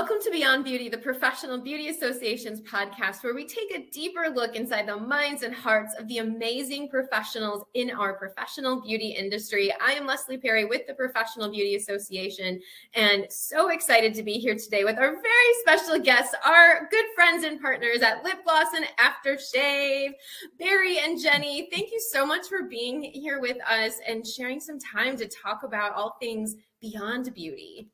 Welcome to Beyond Beauty, the Professional Beauty Association's podcast, where we take a deeper look inside the minds and hearts of the amazing professionals in our professional beauty industry. I am Leslie Perry with the Professional Beauty Association, and so excited to be here today with our very special guests, our good friends and partners at Lipgloss Aftershave, Barry and Jenni. Thank you so much for being here with us and sharing some time to talk about all things beyond beauty.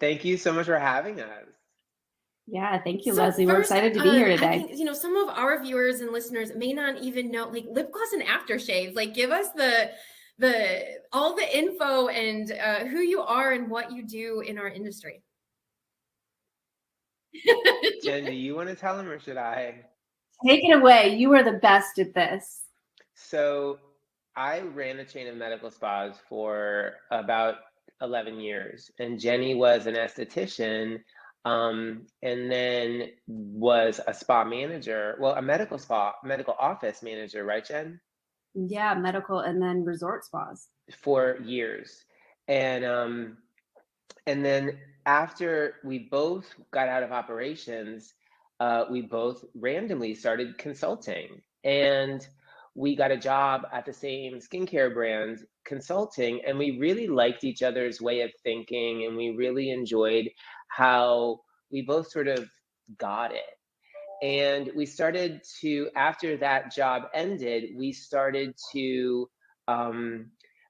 Thank you so much for having us. Yeah, thank you, Leslie. We're excited to be here today. I think, some of our viewers and listeners may not even know, like, Lipgloss Aftershave. Like, give us all the info and who you are and what you do in our industry. Jen, do you want to tell them or should I? Take it away. You are the best at this. So I ran a chain of medical spas for about 11 years, and Jenni was an esthetician and then was a spa manager, a medical office manager, right, Jen? Yeah, medical and then resort spas for years. And then after we both got out of operations, we both randomly started consulting, and we got a job at the same skincare brand consulting, and we really liked each other's way of thinking, and we really enjoyed how we both sort of got it. And we started to, after that job ended, we started to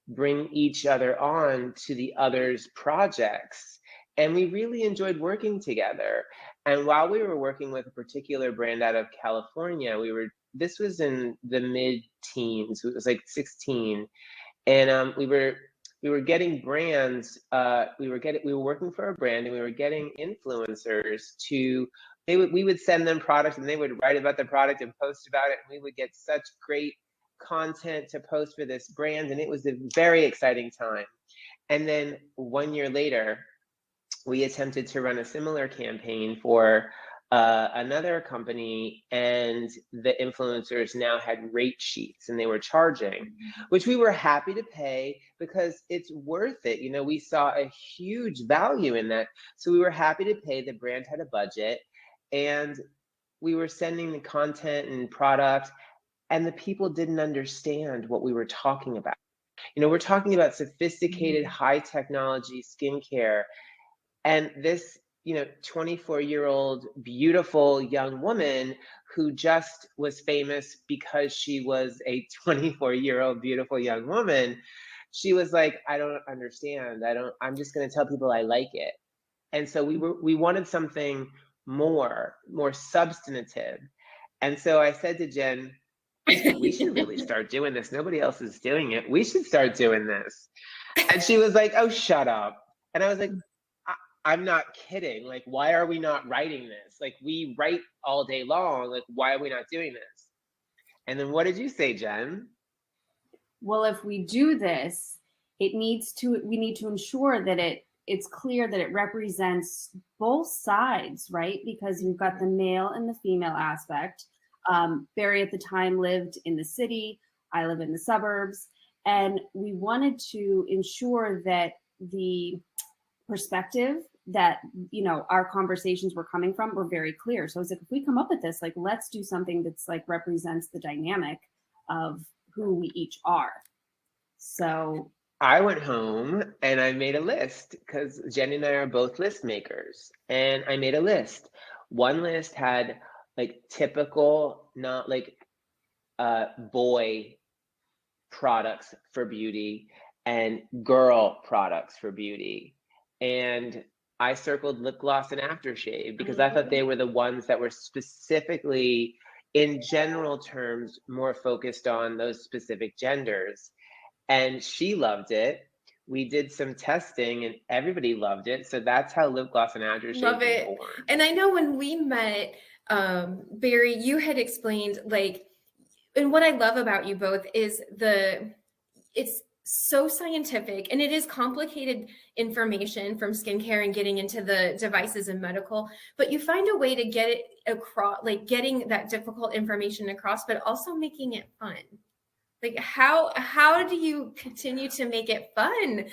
bring each other on to the other's projects. And we really enjoyed working together. And while we were working with a particular brand out of California, this was in the mid-teens. It was like 16, and we were getting brands. We were working for a brand, and we were getting influencers to. We would send them products, and they would write about the product and post about it, and we would get such great content to post for this brand, and it was a very exciting time. And then 1 year later, we attempted to run a similar campaign for another company, and the influencers now had rate sheets, and they were charging, which we were happy to pay because it's worth it. We saw a huge value in that. So we were happy to pay. The brand had a budget, and we were sending the content and product, and the people didn't understand what we were talking about. We're talking about sophisticated, high technology skincare, and this 24-year-old beautiful young woman who just was famous because she was a 24-year-old beautiful young woman, she was like, I don't understand. I'm just going to tell people I like it. And so we wanted something more substantive. And so I said to Jen, we should really start doing this. Nobody else is doing it. We should start doing this. And she was like, oh, shut up. And I was like, I'm not kidding. Like, why are we not writing this? Like, we write all day long. Like, why are we not doing this? And then what did you say, Jen? Well, if we do this, we need to ensure that it's clear that it represents both sides, right? Because you've got the male and the female aspect. Barry at the time lived in the city. I live in the suburbs. And we wanted to ensure that the perspective that our conversations were coming from were very clear. So I was like, if we come up with this, like, let's do something that's like represents the dynamic of who we each are. So I went home and I made a list, because Jenni and I are both list makers, and I made a list. One list had like typical, not like boy products for beauty and girl products for beauty. And I circled Lipgloss Aftershave because I thought they were the ones that were specifically, in general terms, more focused on those specific genders. And she loved it. We did some testing and everybody loved it. So that's how Lipgloss Aftershave Love it. was born. And I know when we met, Barry, you had explained, like, and what I love about you both is it's so scientific, and it is complicated information from skincare and getting into the devices and medical, but you find a way to get it across, like getting that difficult information across, but also making it fun. Like, how do you continue to make it fun?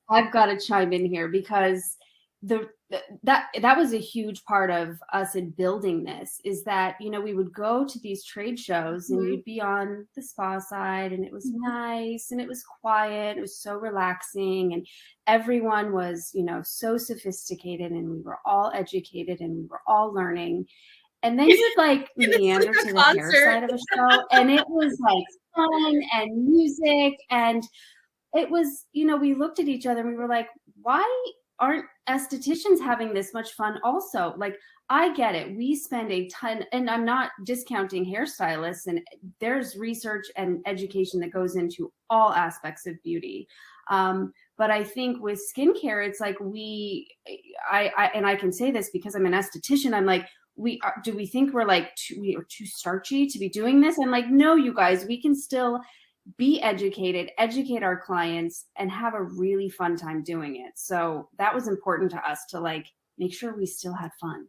I've got to chime in here because that was a huge part of us in building this, is that, you know, we would go to these trade shows and you'd be on the spa side and it was nice and it was quiet. It was so relaxing and everyone was, you know, so sophisticated and we were all educated and we were all learning. And then you'd like meander like to the hair side of a show and it was like fun and music, and it was, you know, we looked at each other and we were like, why aren't estheticians having this much fun also? Like, I get it. We spend a ton, and I'm not discounting hairstylists, and there's research and education that goes into all aspects of beauty. But I think with skincare, it's like and I can say this because I'm an esthetician. I'm like, do we think we are too starchy to be doing this? I'm like, no, you guys, we can still be educated, educate our clients, and have a really fun time doing it. So that was important to us to like make sure we still had fun.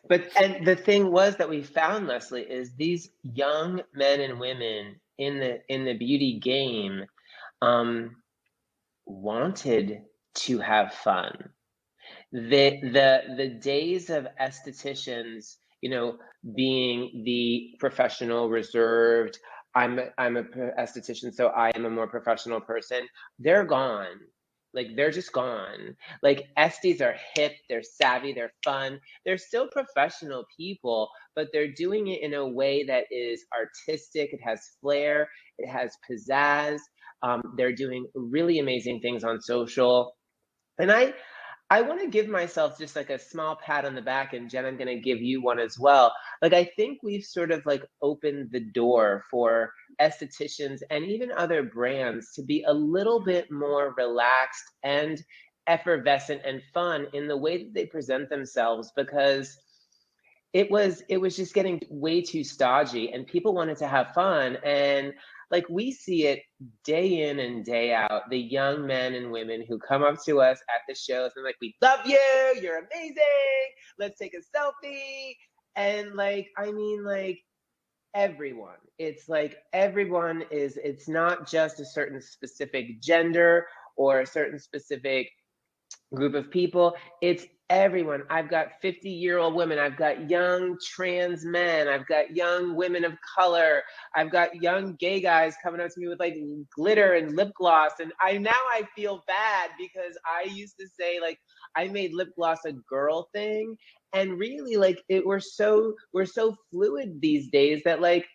And the thing was that we found, Leslie, is these young men and women in the beauty game wanted to have fun. The days of estheticians, you know, being the professional, reserved, I'm a esthetician, so I am a more professional person, they're gone. Like, they're just gone. Like, esties are hip, they're savvy, they're fun. They're still professional people, but they're doing it in a way that is artistic. It has flair, it has pizzazz. They're doing really amazing things on social. And I want to give myself just like a small pat on the back, and Jen, I'm going to give you one as well. Like, I think we've sort of like opened the door for estheticians and even other brands to be a little bit more relaxed and effervescent and fun in the way that they present themselves, because it was just getting way too stodgy and people wanted to have fun. And like, we see it day in and day out, the young men and women who come up to us at the shows and like, we love you, you're amazing, let's take a selfie. And like, I mean, like, everyone, it's like everyone is, it's not just a certain specific gender or a certain specific group of people, it's everyone. I've got 50-year-old women, I've got young trans men, I've got young women of color, I've got young gay guys coming up to me with like glitter and lip gloss. And I feel bad because I used to say like I made lip gloss a girl thing, and really like we're so fluid these days that like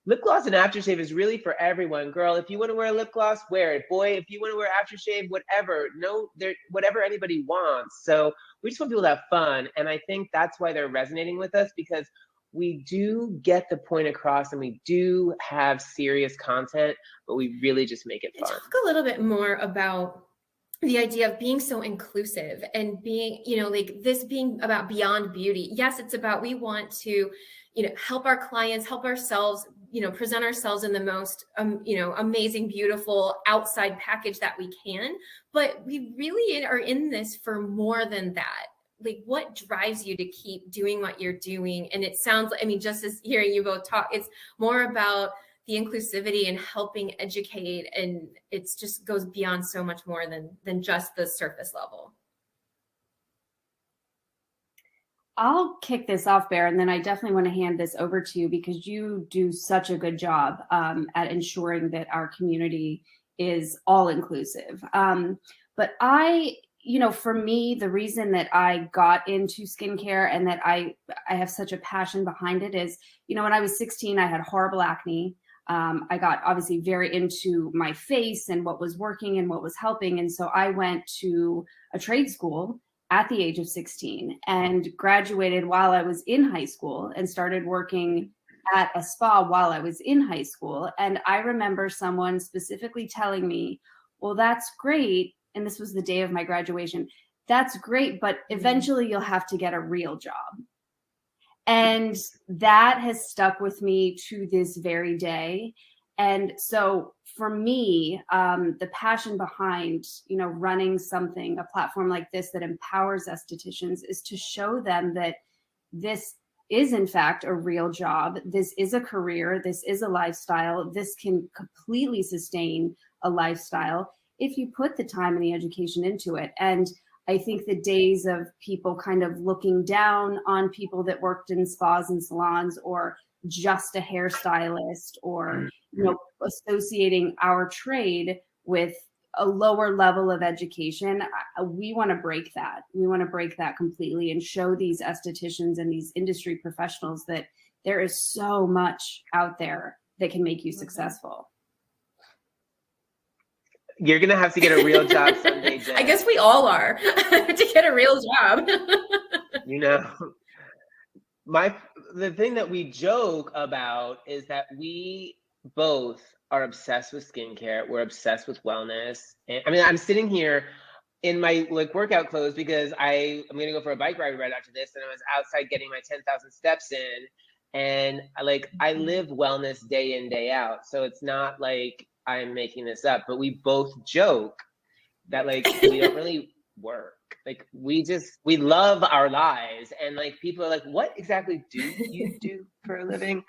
lip gloss and aftershave is really for everyone. Girl, if you want to wear lip gloss, wear it. Boy, if you want to wear aftershave, whatever. No, whatever anybody wants. So we just want people to have fun. And I think that's why they're resonating with us, because we do get the point across and we do have serious content, but we really just make it fun. Talk a little bit more about the idea of being so inclusive and being, you know, like this being about beyond beauty. Yes, it's about, we want to, you know, help our clients, help ourselves, you know, present ourselves in the most, you know, amazing, beautiful outside package that we can. But we really are in this for more than that. Like, what drives you to keep doing what you're doing? And it sounds like, I mean, just as hearing you both talk, it's more about the inclusivity and helping educate. And it's just goes beyond so much more than just the surface level. I'll kick this off, Bear, and then I definitely want to hand this over to you because you do such a good job at ensuring that our community is all inclusive. But you know, for me, the reason that I got into skincare and that I have such a passion behind it is, you know, when I was 16, I had horrible acne. I got obviously very into my face and what was working and what was helping. And so I went to a trade school at the age of 16 and graduated while I was in high school and started working at a spa while I was in high school. And I remember someone specifically telling me, well, that's great. And this was the day of my graduation. That's great, but eventually you'll have to get a real job. And that has stuck with me to this very day. And so for me, the passion behind, you know, running something, a platform like this that empowers estheticians, is to show them that this is in fact a real job. This is a career. This is a lifestyle. This can completely sustain a lifestyle. if you put the time and the education into it. And I think the days of people kind of looking down on people that worked in spas and salons, or just a hairstylist, or, you know, associating our trade with a lower level of education, we want to break that. We want to break that completely and show these estheticians and these industry professionals that there is so much out there that can make you successful. You're going to have to get a real job someday, Jen. I guess we all are to get a real job. You know, the thing that we joke about is that we both are obsessed with skincare. We're obsessed with wellness. And I mean, I'm sitting here in my like workout clothes because I'm going to go for a bike ride right after this. And I was outside getting my 10,000 steps in. And I live wellness day in, day out. So it's not like I'm making this up, but we both joke that like we don't really work. Like we love our lives. And like people are like, what exactly do you do for a living?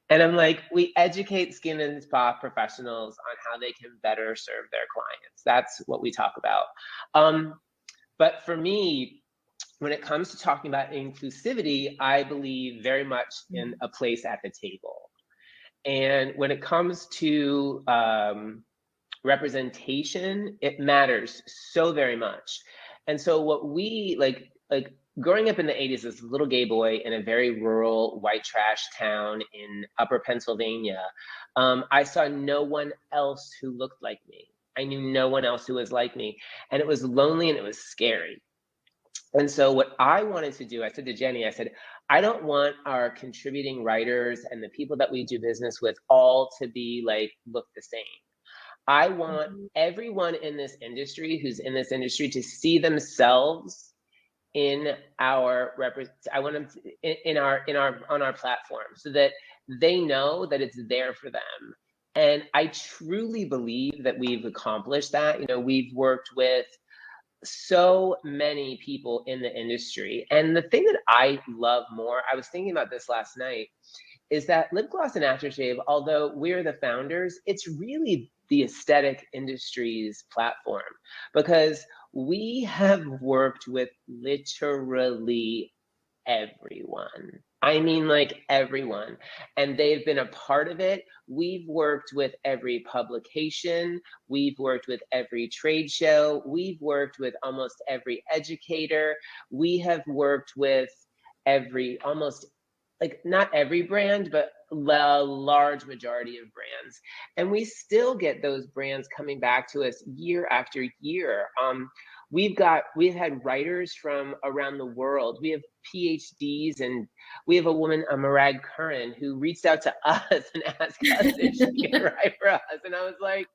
And I'm like, we educate skin and spa professionals on how they can better serve their clients. That's what we talk about. But for me, when it comes to talking about inclusivity, I believe very much in a place at the table. And when it comes to representation, it matters so very much. And so what we like growing up in the 80s as a little gay boy in a very rural white trash town in upper Pennsylvania, I saw no one else who looked like me. I knew no one else who was like me. And it was lonely and it was scary. And so what I wanted to do, I said to Jenni, I said, I don't want our contributing writers and the people that we do business with all to be like, look the same. I want everyone in this industry who's in this industry to see themselves in our I want them to, on our platform so that they know that it's there for them. And I truly believe that we've accomplished that. You know, we've worked with so many people in the industry. And the thing that I love more, I was thinking about this last night, is that Lipgloss and Aftershave, although we're the founders, it's really the aesthetic industry's platform, because we have worked with literally everyone. I mean, like everyone. And they've been a part of it. We've worked with every publication. We've worked with every trade show. We've worked with almost every educator. We have worked with almost like not every brand, but a large majority of brands. And we still get those brands coming back to us year after year. We've had writers from around the world. We have PhDs, and we have a woman, Marag Curran, who reached out to us and asked us if she could write for us. And I was like,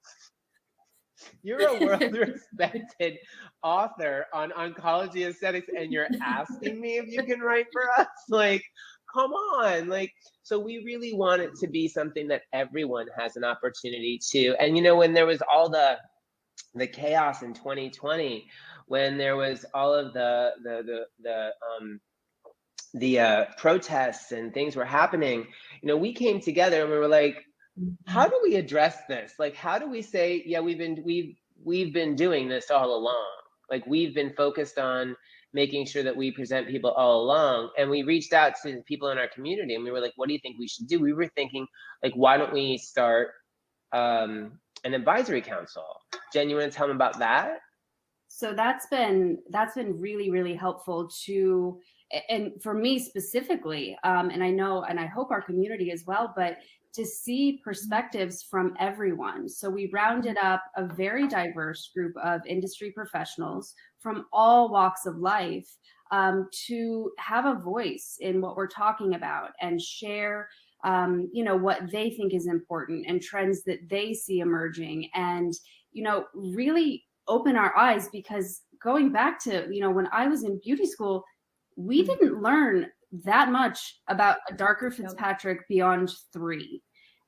you're a world-respected author on oncology aesthetics, and you're asking me if you can write for us? Like, come on. Like, so we really want it to be something that everyone has an opportunity to. And, you know, when there was all the chaos in 2020, when there was all of the protests and things were happening, you know, we came together and we were like, how do we address this? Like, how do we say, yeah, we've been doing this all along. Like, we've been focused on making sure that we present people all along. And we reached out to people in our community and we were like, what do you think we should do? We were thinking, like, why don't we start an advisory council? Jen, you want to tell them about that? So that's been really, really helpful to, and for me specifically, and I know, and I hope our community as well, but to see perspectives from everyone. So we rounded up a very diverse group of industry professionals from all walks of life to have a voice in what we're talking about and share you know, what they think is important and trends that they see emerging, and, you know, really open our eyes, because going back to, you know, when I was in beauty school, we didn't learn that much about a darker Fitzpatrick beyond 3.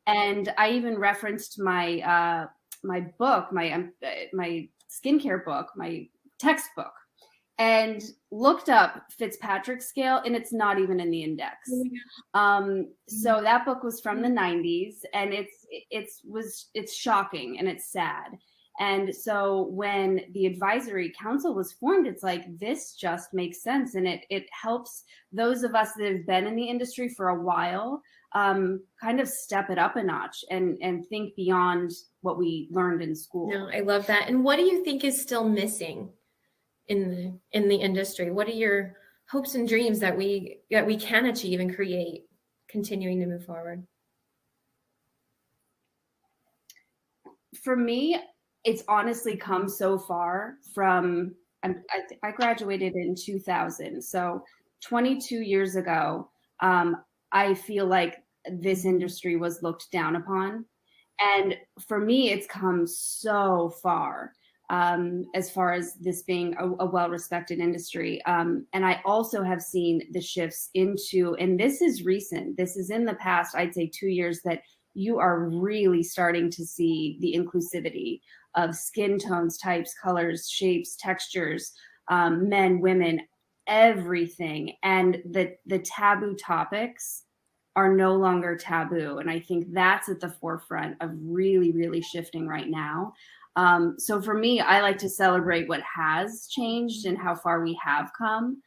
And I even referenced my my book, my skincare book, my textbook, and looked up Fitzpatrick scale, and it's not even in the index. So that book was from the 90s, and it's shocking and it's sad. And so when the advisory council was formed, it's like, this just makes sense. And it helps those of us that have been in the industry for a while kind of step it up a notch and think beyond what we learned in school. No, I love that. And what do you think is still missing in the industry? What are your hopes and dreams that we can achieve and create, continuing to move forward? For me, it's honestly come so far from, I graduated in 2000. So 22 years ago, I feel like this industry was looked down upon. And for me, it's come so far as far as this being a well-respected industry. And I also have seen the shifts into, and this is recent, this is in the past, I'd say 2 years, that you are really starting to see the inclusivity of skin tones, types, colors, shapes, textures, men, women, everything. And the taboo topics are no longer taboo. And I think that's at the forefront of really, really shifting right now. So for me, I like to celebrate what has changed and how far we have come,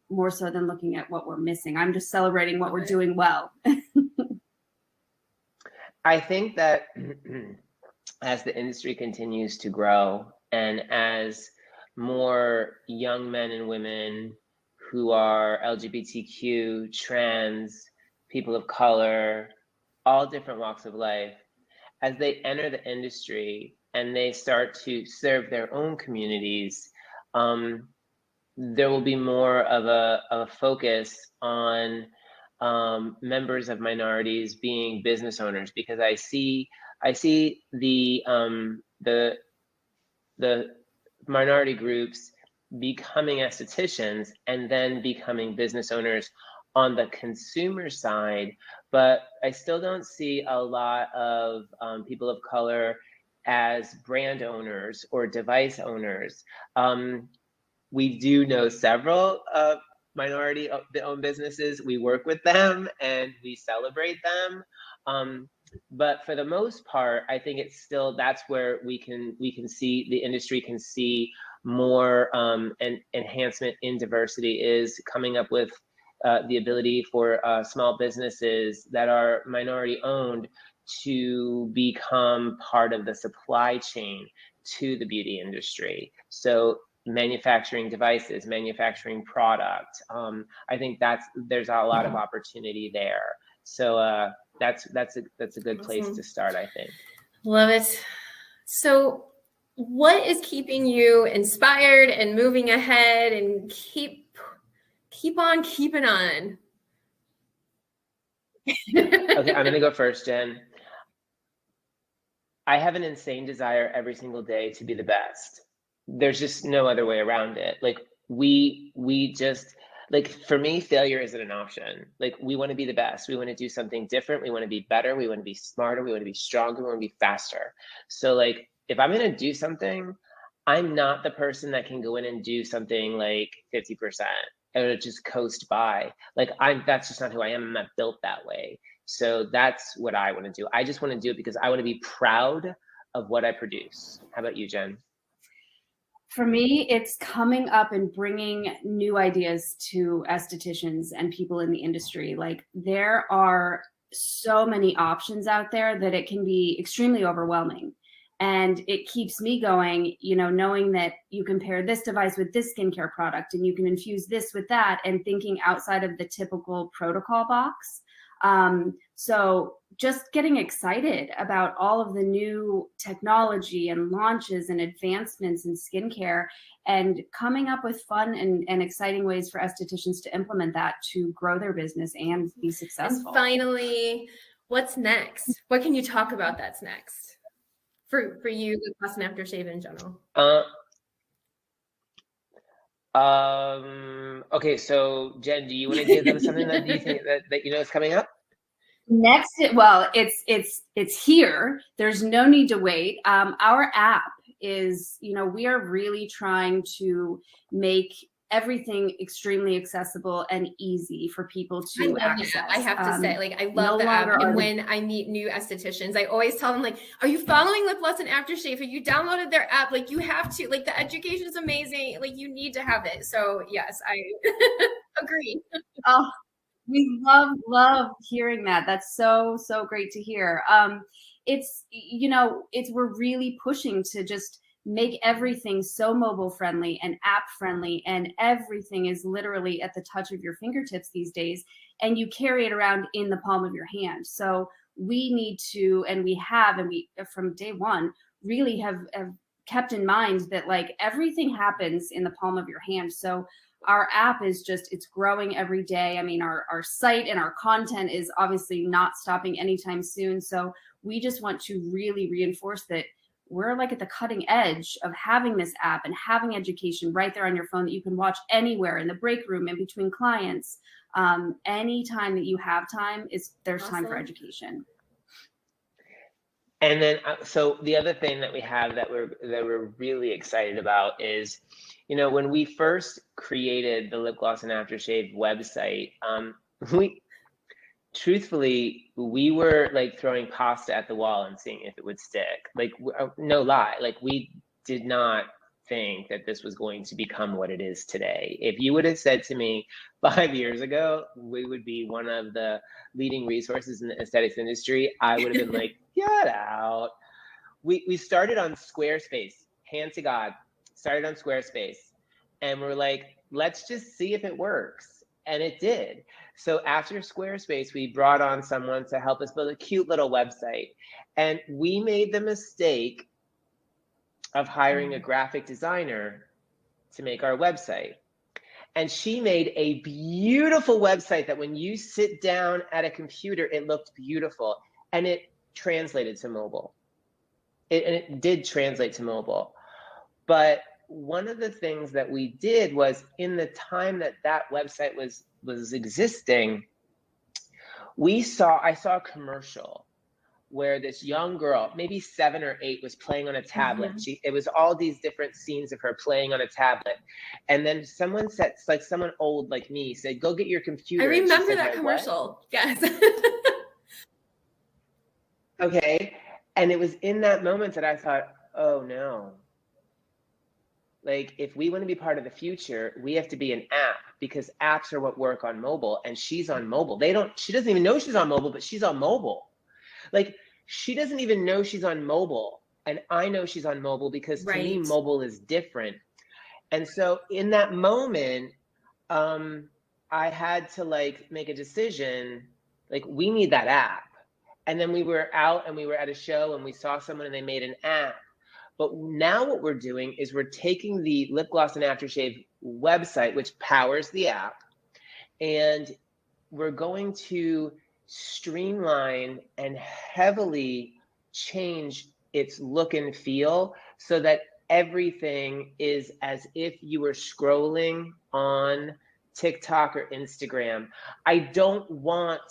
more so than looking at what we're missing. I'm just celebrating what we're doing well. I think that as the industry continues to grow and as more young men and women who are LGBTQ, trans, people of color, all different walks of life, as they enter the industry and they start to serve their own communities, there will be more of a focus on members of minorities being business owners, because I see the minority groups becoming estheticians and then becoming business owners on the consumer side, but I still don't see a lot of people of color as brand owners or device owners. We do know several minority-owned businesses. We work with them and we celebrate them. But for the most part, I think it's still, that's where we can see the industry can see more enhancement in diversity, is coming up with the ability for small businesses that are minority owned to become part of the supply chain to the beauty industry. So manufacturing devices, manufacturing product. I think there's a lot of opportunity there. So that's a good place to start, I think. Love it. So what is keeping you inspired and moving ahead and keep on keeping on? Okay, I'm gonna go first, Jen. I have an insane desire every single day to be the best. There's just no other way around it. Like we just, like, for me, failure isn't an option. Like, we want to be the best. We want to do something different. We want to be better. We want to be smarter. We want to be stronger. We want to be faster. So like, if I'm going to do something, I'm not the person that can go in and do something like 50% and just coast by. Like, that's just not who I am. I'm not built that way. So that's what I want to do. I just want to do it because I want to be proud of what I produce. How about you, Jen? For me, it's coming up and bringing new ideas to estheticians and people in the industry. Like, there are so many options out there that it can be extremely overwhelming. And it keeps me going, you know, knowing that you can pair this device with this skincare product and you can infuse this with that, and thinking outside of the typical protocol box. So just getting excited about all of the new technology and launches and advancements in skincare, and coming up with fun and exciting ways for estheticians to implement that to grow their business and be successful. And finally, what's next? What can you talk about that's next for you, Lipgloss Aftershave in general? Okay, so Jen, do you want to give them something that you think that you know is coming up? Next, well, it's here. There's no need to wait. Our app is, you know, we are really trying to make everything extremely accessible and easy for people I to love access. the app. I have to say, like, I no love the app. longer And are when I meet new estheticians, I always tell them, like, are you following Lipgloss and Aftershave? Have you downloaded their app? Like, you have to. Like, the education is amazing. Like, you need to have it. So yes, I agree. Oh, we love hearing that. That's so great to hear. It's, you know, it's, we're really pushing to just make everything so mobile friendly and app friendly, and everything is literally at the touch of your fingertips these days, and you carry it around in the palm of your hand. So we need to, and we have, and we from day one really have kept in mind that like everything happens in the palm of your hand. So our app is just, it's growing every day. I mean, our site and our content is obviously not stopping anytime soon. So we just want to really reinforce that we're like at the cutting edge of having this app and having education right there on your phone that you can watch anywhere, in the break room, in between clients. Anytime that you have time, there's Awesome. time for education. And then, so the other thing that we have that we're really excited about is, you know, when we first created the Lipgloss and Aftershave website, truthfully, we were like throwing pasta at the wall and seeing if it would stick. Like, no lie, like we did not think that this was going to become what it is today. If you would have said to me 5 years ago, we would be one of the leading resources in the aesthetics industry, I would have been like, get out. We started on Squarespace, hand to God, started on Squarespace. And we're like, let's just see if it works. And it did. So after Squarespace, we brought on someone to help us build a cute little website. And we made the mistake of hiring a graphic designer to make our website. And she made a beautiful website that when you sit down at a computer, it looked beautiful. And it translated to mobile. It did translate to mobile. But one of the things that we did was, in the time that that website was existing, I saw a commercial where this young girl, maybe 7 or 8, was playing on a tablet. It was all these different scenes of her playing on a tablet. And then someone said, like someone old like me said, go get your computer. I remember said, that commercial. What? Yes. Okay. And it was in that moment that I thought, oh no. Like, if we want to be part of the future, we have to be an app, because apps are what work on mobile, and she's on mobile. She doesn't even know she's on mobile, but she's on mobile. Like, she doesn't even know she's on mobile. And I know she's on mobile, because to me, mobile is different. And so in that moment, I had to like make a decision, like, we need that app. And then we were out and we were at a show and we saw someone and they made an app. But now what we're doing is we're taking the Lipgloss and Aftershave website, which powers the app, and we're going to streamline and heavily change its look and feel so that everything is as if you were scrolling on TikTok or Instagram. I don't want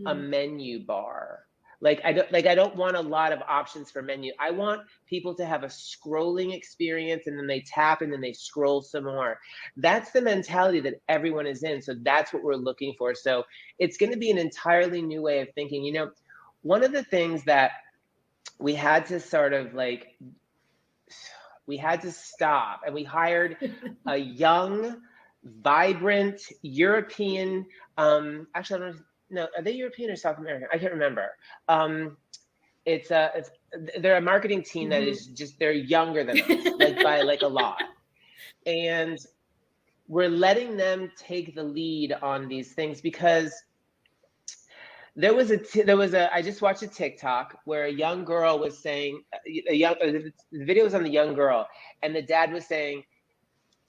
a menu bar. Like I don't want a lot of options for menu. I want people to have a scrolling experience, and then they tap and then they scroll some more. That's the mentality that everyone is in. So that's what we're looking for. So it's going to be an entirely new way of thinking. You know, one of the things that we had to sort of like, we had to stop, and we hired a young, vibrant European, actually, I don't know. No, are they European or South American? I can't remember. They're a marketing team that is just, they're younger than us, like by like a lot. And we're letting them take the lead on these things, because I just watched a TikTok where a young girl was saying, the video was on the young girl, and the dad was saying,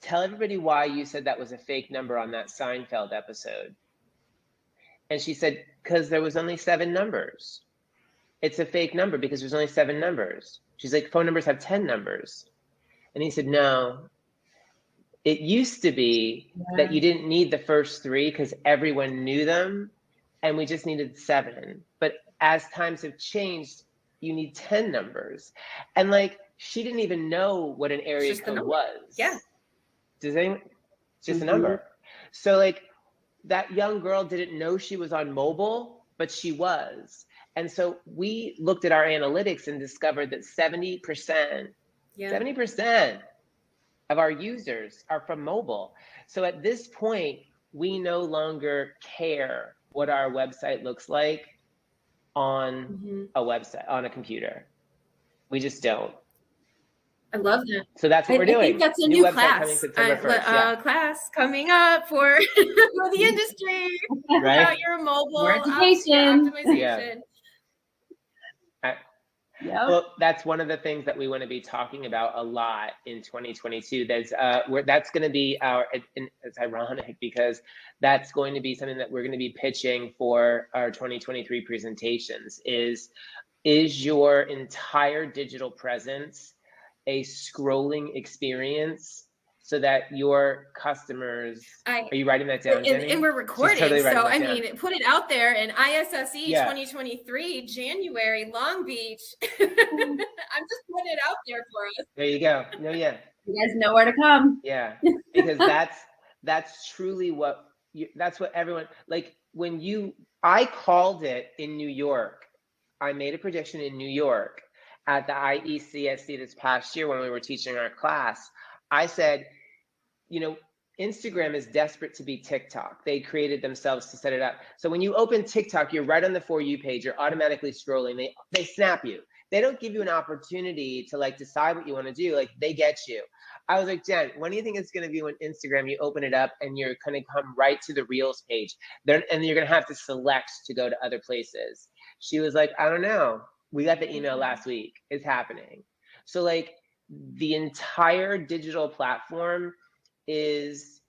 tell everybody why you said that was a fake number on that Seinfeld episode. And she said, because there was only 7 numbers. It's a fake number because there's only 7 numbers. She's like, phone numbers have 10 numbers. And he said, no, it used to be that you didn't need the first 3 because everyone knew them, and we just needed 7. But as times have changed, you need 10 numbers. And like, she didn't even know what an area code was. Yeah. Does anyone? It's just a number. So like that young girl didn't know she was on mobile, but she was. And so we looked at our analytics and discovered that 70% of our users are from mobile. So at this point, we no longer care what our website looks like on a website, on a computer. We just don't. I love that. So that's what we're doing. I think that's a new website class. coming September 1st. Class coming up for the industry. Right? About your mobile Education. optimization. Yep. Well, that's one of the things that we want to be talking about a lot in 2022. That's going to be and it's ironic because that's going to be something that we're going to be pitching for our 2023 presentations is your entire digital presence a scrolling experience so that your customers, are you writing that down, Jenni? And we're recording, totally so I mean, put it out there in ISSE 2023, January, Long Beach. I'm just putting it out there for us. There you go. No, yeah. You guys know where to come. Yeah, because that's truly that's what everyone, like I called it in New York. I made a prediction in New York at the IECSC this past year when we were teaching our class. I said, Instagram is desperate to be TikTok. They created themselves to set it up. So when you open TikTok, you're right on the For You page. You're automatically scrolling. They snap you. They don't give you an opportunity to like decide what you want to do. Like they get you. I was like, Jen, when do you think it's going to be when Instagram, you open it up and you're going to come right to the Reels page and you're going to have to select to go to other places. She was like, I don't know. We got the email last week. It's happening. So like the entire digital platform is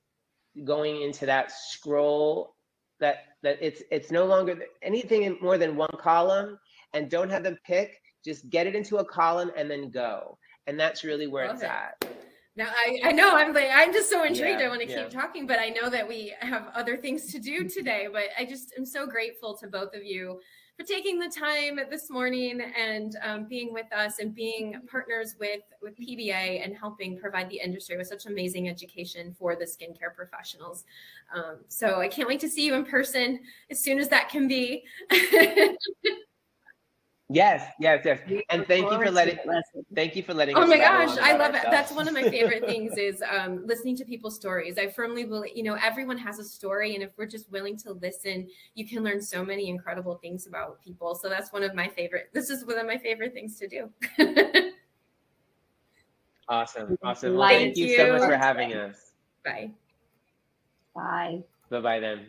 going into that scroll that it's no longer anything more than one column, and don't have them pick, just get it into a column and then go. And that's really where it's at. Now I know I'm just so intrigued. I want to keep talking, but I know that we have other things to do today. But I just am so grateful to both of you for taking the time this morning and being with us and being partners with PBA and helping provide the industry with such amazing education for the skincare professionals. So I can't wait to see you in person as soon as that can be. Yes. And thank you for letting Oh my gosh, I love it. That's one of my favorite things is listening to people's stories. I firmly believe, everyone has a story, and if we're just willing to listen, you can learn so many incredible things about people. So that's one of my favorite things to do. Awesome. Well, thank you so much for having us. Bye. Bye. Bye-bye then.